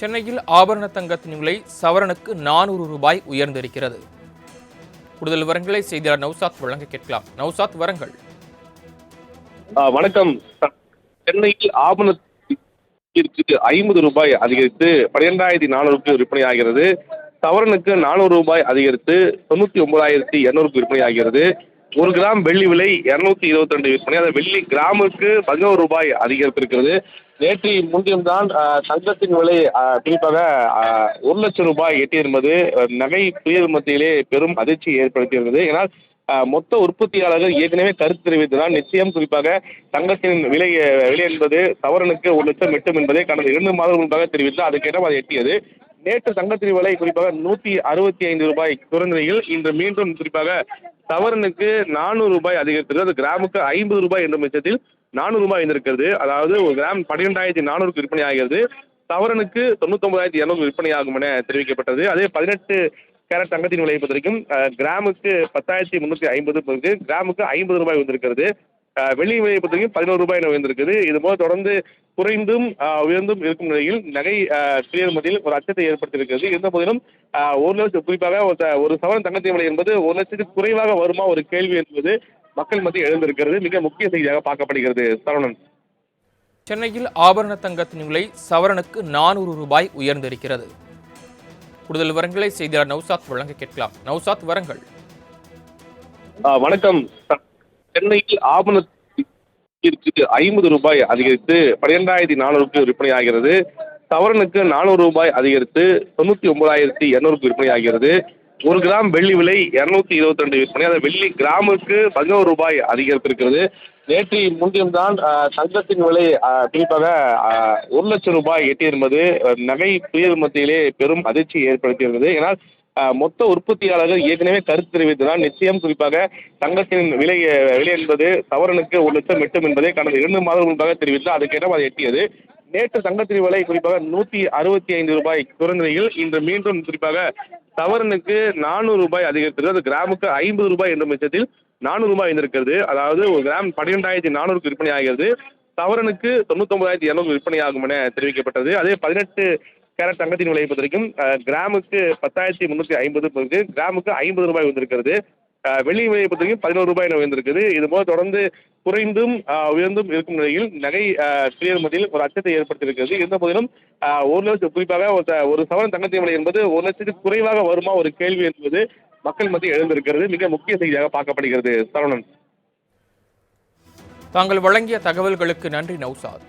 சென்னையில் ஆபரண தங்கத்தின் விலை சவரனுக்கு 400 ரூபாய் உயர்ந்திருக்கிறது. கூடுதல் விவரங்களை செய்தியாளர் நௌசாத் வழங்க கேட்கலாம். நௌசாத், விவரங்கள். வணக்கம். சென்னையில் ஆபரண 50 ரூபாய் அதிகரித்து 12,400க்கு விற்பனையாகிறது. சவரனுக்கு 400 ரூபாய் அதிகரித்து 99,200க்கு விற்பனையாகிறது. 1 கிராம் வெள்ளி விலை 222 விற்பனை. அதாவது வெள்ளி கிராமுக்கு 11 ரூபாய் அதிகரித்திருக்கிறது. நேற்று முன்தினம் தங்கத்தின் விலை குறிப்பாக 1 லட்சம் ரூபாய் எட்டியிருந்தது. நகை பிரியர் மத்தியிலே பெரும் அதிர்ச்சியை ஏற்படுத்தியிருந்தது. ஏன்னால் மொத்த உற்பத்தியாளர்கள் ஏற்கனவே கருத்து தெரிவித்ததால் நிச்சயம் குறிப்பாக தங்கத்தின் விலை என்பது சவரனுக்கு 1 லட்சம் எட்டும் என்பதை கடந்த 2 மாதங்கள் முன்பாக தெரிவித்து அதுக்கேற்ற அது எட்டியது. நேற்று தங்கத்தின் விலை குறிப்பாக 165 ரூபாய் குறைந்த நிலையில் இன்று மீண்டும் குறிப்பாக சவரனுக்கு 400 ரூபாய் அதிகரித்திருக்கிறது. அது கிராமுக்கு 50 ரூபாய் என்ற பட்சத்தில் 400 ரூபாய் இருந்திருக்கிறது. அதாவது ஒரு கிராம் 12,400க்கு விற்பனை ஆகிறது. சவரனுக்கு 99,200 விற்பனையாகும் என தெரிவிக்கப்பட்டது. அதே 18 கேரட் தங்கத்தின் விலையை பொறுத்த வரைக்கும் கிராமுக்கு 10,350 கிராமுக்கு 50 ரூபாய் வந்திருக்கிறது. வெள்ளி விலையை பொறுத்த வரைக்கும் 11 ரூபாய் உயர்ந்திருக்குது. இதுபோல தொடர்ந்து குறைந்தும் உயர்ந்தும் இருக்கும் நிலையில் நகை பிரியர் மத்தியில் ஒரு அச்சத்தை ஏற்படுத்தியிருக்கிறது. இருந்த போதிலும் 1 லட்சம் குறிப்பாக ஒரு சவரன் தங்கத்தின் விலை என்பது 1 லட்சத்துக்கு குறைவாக வருமா ஒரு கேள்வி என்பது மக்கள் மத்தியில் எழுந்திருக்கிறது. மிக முக்கிய செய்தியாக பார்க்கப்படுகிறது. சரவணன். சென்னையில் ஆபரண தங்கத்தின் விலை சவரனுக்கு 400 ரூபாய் உயர்ந்திருக்கிறது. கூடுதல் விவரங்களை செய்தியாளர் நௌசாத் வழங்க கேட்கலாம். நௌசாத், விவரங்கள். வணக்கம். சென்னையில் ஆபரண 50 ரூபாய் அதிகரித்து 12,400க்கு விற்பனையாகிறது. சவரனுக்கு 400 ரூபாய் அதிகரித்து 99,200க்கு விற்பனையாகிறது. 1 கிராம் வெள்ளி விலை 222 விற்பனை. அதாவது வெள்ளி கிராமுக்கு 11 ரூபாய் அதிகரித்திருக்கிறது. நேற்று முன்தினம் தங்கத்தின் விலை குறிப்பாக 1 லட்சம் ரூபாய் எட்டியிருந்தது. நகை பிரியர் மத்தியிலே பெரும் அதிர்ச்சியை ஏற்படுத்தியிருந்தது. ஏன்னால் மொத்த உற்பத்தியாளர்கள் ஏற்கனவே கருத்து தெரிவித்ததால் நிச்சயம் குறிப்பாக தங்கத்தின் விலை என்பது சவரனுக்கு 1 லட்சம் எட்டும் என்பதை கடந்த 2 மாதங்கள் முன்பாக தெரிவித்து அதுக்கேற்ற அது எட்டியது. நேற்று தங்கத்தின் விலை குறிப்பாக 165 ரூபாய் குறைந்த நிலையில் இன்று மீண்டும் குறிப்பாக சவரனுக்கு 400 ரூபாய் அதிகரித்திருக்கிறது. அது கிராமுக்கு 50 ரூபாய் என்ற பட்சத்தில் 400 ரூபாய் இருந்திருக்கிறது. அதாவது ஒரு கிராம் 12,400க்கு விற்பனை ஆகிறது. சவரனுக்கு 99,200 விற்பனையாகும் என தெரிவிக்கப்பட்டது. அதே 18 கேரட் தங்கத்தின் விலையை பொறுத்த வரைக்கும் கிராமுக்கு 10,350 கிராமுக்கு 50 ரூபாய் வந்திருக்கிறது. வெள்ளி விலையை பொறுத்த வரைக்கும் 11 ரூபாய் உயர்ந்திருக்குது. இதுபோல தொடர்ந்து குறைந்தும் உயர்ந்தும் இருக்கும் நிலையில் நகை பிரியர் மத்தியில் ஒரு அச்சத்தை ஏற்படுத்தியிருக்கிறது. இருந்த போதிலும் 1 லட்சம் குறிப்பாக ஒரு சவரன் தங்கத்தின் விலை என்பது 1 லட்சத்துக்கு குறைவாக வருமா ஒரு கேள்வி என்பது மக்கள் மத்தியில் எழுந்திருக்கிறது. மிக முக்கிய செய்தியாக பார்க்கப்படுகிறது. சரவணன். தாங்கள் வழங்கிய தகவல்களுக்கு நன்றி நௌசாத்.